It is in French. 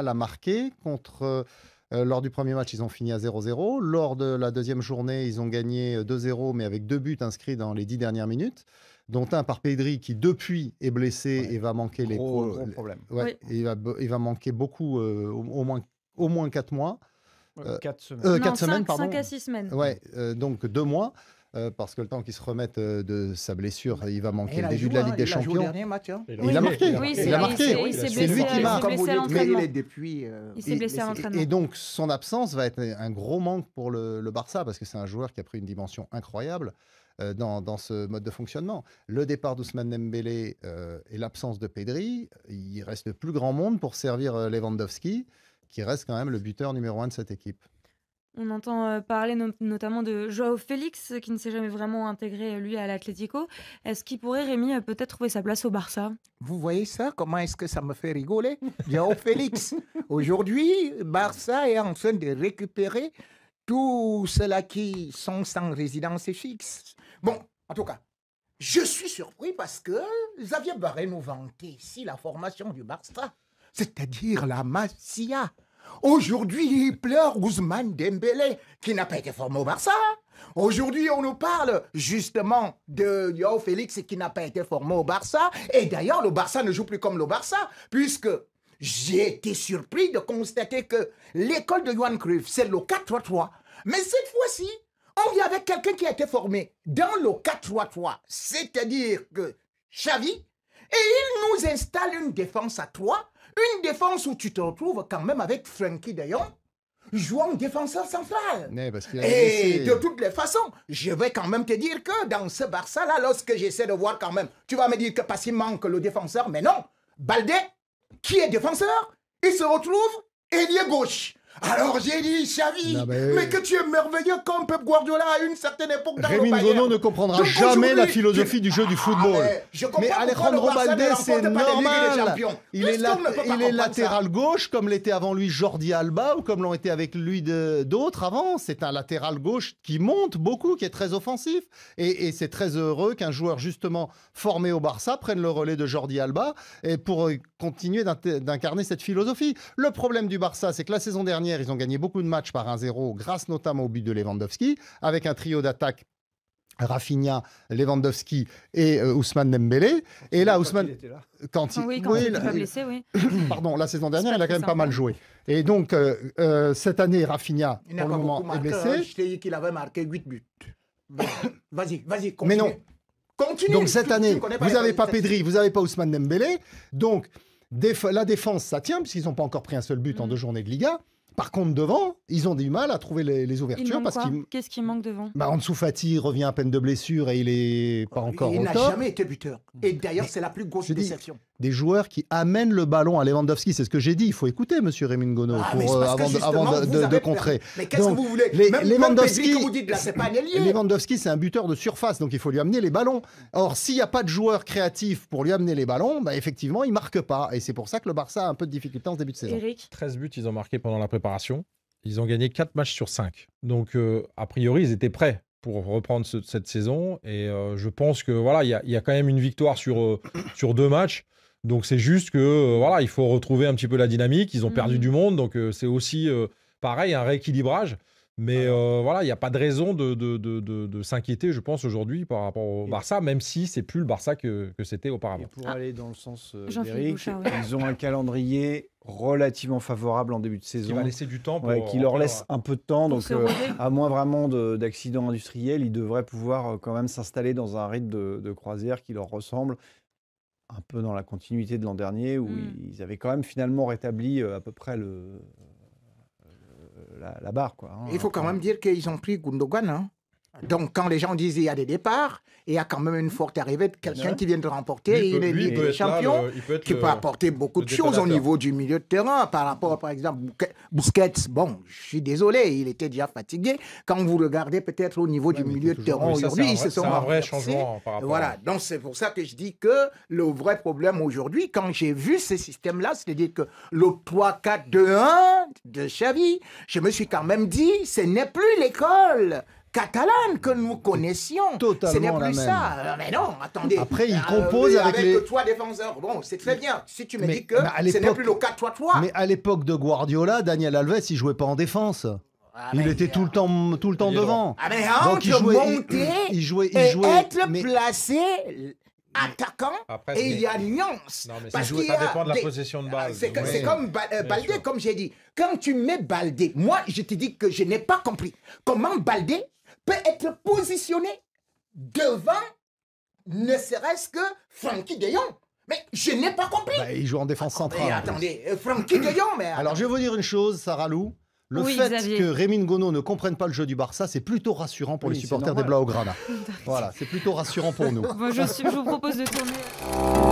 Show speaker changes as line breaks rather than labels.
mal à marquer. Lors du premier match, ils ont fini à 0-0. Lors de la deuxième journée, ils ont gagné 2-0, mais avec 2 buts inscrits dans les 10 dernières minutes, dont un par Pedri qui, depuis, est blessé et va manquer
gros problème.
Ouais, il va manquer beaucoup, au moins 4 mois.
4 semaines.
4 semaines, pardon.
5 à 6 semaines.
Ouais, donc 2 mois. Parce que le temps qu'il se remette de sa blessure, il va manquer le début de la Ligue des Champions.
Il a joué le dernier match.
Il a marqué.
Oui,
Il a marqué.
il s'est
C'est lui qui marque.
blessé à l'entraînement.
Il
s'est blessé à l'entraînement.
Et donc, son absence va être un gros manque pour le Barça, parce que c'est un joueur qui a pris une dimension incroyable dans ce mode de fonctionnement. Le départ d'Ousmane Dembélé et l'absence de Pedri, il reste plus grand monde pour servir Lewandowski, qui reste quand même le buteur numéro 1 de cette équipe.
On entend parler notamment de Joao Félix, qui ne s'est jamais vraiment intégré, lui, à l'Atlético. Est-ce qu'il pourrait, Rémi, peut-être trouver sa place au Barça?
Vous voyez ça? Comment est-ce que ça me fait rigoler? Joao Félix. Aujourd'hui, Barça est en train de récupérer tous ceux-là qui sont sans résidence fixe. Bon, en tout cas, je suis surpris parce que Xavier Barré nous vantait ici la formation du Barça, c'est-à-dire la Masia. Aujourd'hui, il pleure Ousmane Dembélé, qui n'a pas été formé au Barça. Aujourd'hui, on nous parle justement de Joao Félix, qui n'a pas été formé au Barça. Et d'ailleurs, le Barça ne joue plus comme le Barça, puisque j'ai été surpris de constater que l'école de Johan Cruyff, c'est le 4-3-3. Mais cette fois-ci, on vient avec quelqu'un qui a été formé dans le 4-3-3, c'est-à-dire que Xavi, et il nous installe une défense à 3. Une défense où tu te retrouves quand même avec Frenkie de Jong jouant défenseur central. Et de toutes les façons, je vais quand même te dire que dans ce Barça-là, lorsque j'essaie de voir quand même, tu vas me dire que parce qu'il manque le défenseur, mais non, Baldé, qui est défenseur, il se retrouve ailier gauche. Alors j'ai dit, Xavi, mais que tu es merveilleux comme Pep Guardiola à une certaine époque dans
Rémi Ngono ne comprendra jamais la philosophie du jeu du football.
Mais
Alejandro Baldé, c'est normal. Il est latéral gauche, comme l'était avant lui Jordi Alba, ou comme l'ont été avec lui d'autres avant. C'est un latéral gauche qui monte beaucoup, qui est très offensif. Et c'est très heureux qu'un joueur justement formé au Barça prenne le relais de Jordi Alba et pour continuer d'incarner cette philosophie. Le problème du Barça, c'est que la saison dernière, ils ont gagné beaucoup de matchs par 1-0, grâce notamment au but de Lewandowski, avec un trio d'attaque Rafinha, Lewandowski et Ousmane Dembélé. Et là, Ousmane, quand il
était pas blessé, oui.
Pardon, la saison dernière, il a quand même pas mal joué. Et donc, cette année, Rafinha, pour le moment, est blessé.
Je t'ai dit qu'il avait marqué 8 buts. Vas-y, continue.
Mais non.
Continue.
Donc, cette année, vous n'avez pas Pedri, vous n'avez pas Ousmane Dembélé. Donc, la défense, ça tient, puisqu'ils n'ont pas encore pris un seul but en 2 journées de Liga. Par contre, devant, ils ont du mal à trouver les ouvertures.
Qu'est-ce qui manque devant?
Ansu Fati revient à peine de blessure et il n'est pas encore au top.
Il n'a jamais été buteur. Et d'ailleurs, c'est la plus grosse déception.
Des joueurs qui amènent le ballon à Lewandowski, c'est ce que j'ai dit. Il faut écouter, monsieur Rémi Ngono, avant de contrer.
Mais qu'est-ce que vous voulez?
Lewandowski,
que vous dites là, c'est pas un ailier.
Lewandowski, c'est un buteur de surface, donc il faut lui amener les ballons. Or, s'il n'y a pas de joueur créatif pour lui amener les ballons, effectivement, il ne marque pas. Et c'est pour ça que le Barça a un peu de difficulté en ce début de saison.
Eric,
13 buts, ils ont marqué pendant la préparation. Ils ont gagné 4 matchs sur 5. Donc, a priori, ils étaient prêts pour reprendre cette saison. Et je pense que voilà, il y a quand même une victoire sur 2 matchs. Donc, c'est juste que voilà, il faut retrouver un petit peu la dynamique. Ils ont perdu du monde. Donc, c'est aussi pareil, un rééquilibrage. Mais voilà, il n'y a pas de raison de s'inquiéter, je pense, aujourd'hui par rapport au Barça, même si c'est plus le Barça que c'était auparavant.
Et pour aller dans le sens
Jean-Philippe
d'Eric,
Bouchard,
ils ont un calendrier relativement favorable en début de saison.
Qui va laisser du temps
qui leur laisse un peu de temps. Donc,
se relever.
à moins vraiment d'accidents industriels, ils devraient pouvoir quand même s'installer dans un rythme de croisière qui leur ressemble, un peu dans la continuité de l'an dernier, où ils avaient quand même finalement rétabli à peu près la barre, quoi.
Il faut quand même dire qu'ils ont pris Gundogan. Hein. Donc, quand les gens disent qu'il y a des départs, il y a quand même une forte arrivée de quelqu'un qui vient de remporter une Ligue des Champions, qui peut apporter beaucoup de choses au niveau du milieu de terrain par rapport, par exemple, Busquets. Bon, je suis désolé, il était déjà fatigué. Quand vous regardez peut-être au niveau du milieu de terrain aujourd'hui, ils se sont
un vrai changement par rapport
Voilà, donc c'est pour ça que je dis que le vrai problème aujourd'hui, quand j'ai vu ce système-là, c'est-à-dire que le 3-4-2-1 de Xavi, je me suis quand même dit, ce n'est plus l'école catalane que nous connaissions.
Totalement
Ce n'est
la
plus
même.
ça. Mais non, attendez.
Après, il compose avec les...
3 défenseurs. Bon, c'est très bien. Si tu me
Mais-
dis que
mais à
ce n'est
l'époque-
plus le 4-3-3.
Mais à l'époque de Guardiola, Daniel Alves, il jouait pas en défense.
Ah,
Il
mais-
était tout le temps
Il est
devant.
Ah, mais
Donc, il
entre
jouait-
monter
il jouait,
et être
mais-
placé attaquant,
Après,
et il y a nuance.
Non, mais
Parce
ça
qu'il y a
dépend de la
des-
possession de balle.
C'est
Oui.
c'est comme Baldé,
sûr.
comme j'ai dit. Quand tu mets Baldé, moi, je te dis que je n'ai pas compris comment Baldé peut être positionné devant ne serait-ce que Frankie de Jong. Mais je n'ai pas compris.
Bah, il joue en défense
Mais
centrale.
attendez, Frankie de Jong, mais...
Alors, je vais vous dire une chose, Sarah Lou. Le
Oui,
fait
Xavier.
que Rémi Ngono ne comprenne pas le jeu du Barça, c'est plutôt rassurant pour
Oui,
les
c'est
supporters des
normal.
Blaugrana. Voilà, c'est plutôt rassurant pour nous.
Bon, je vous propose de tourner.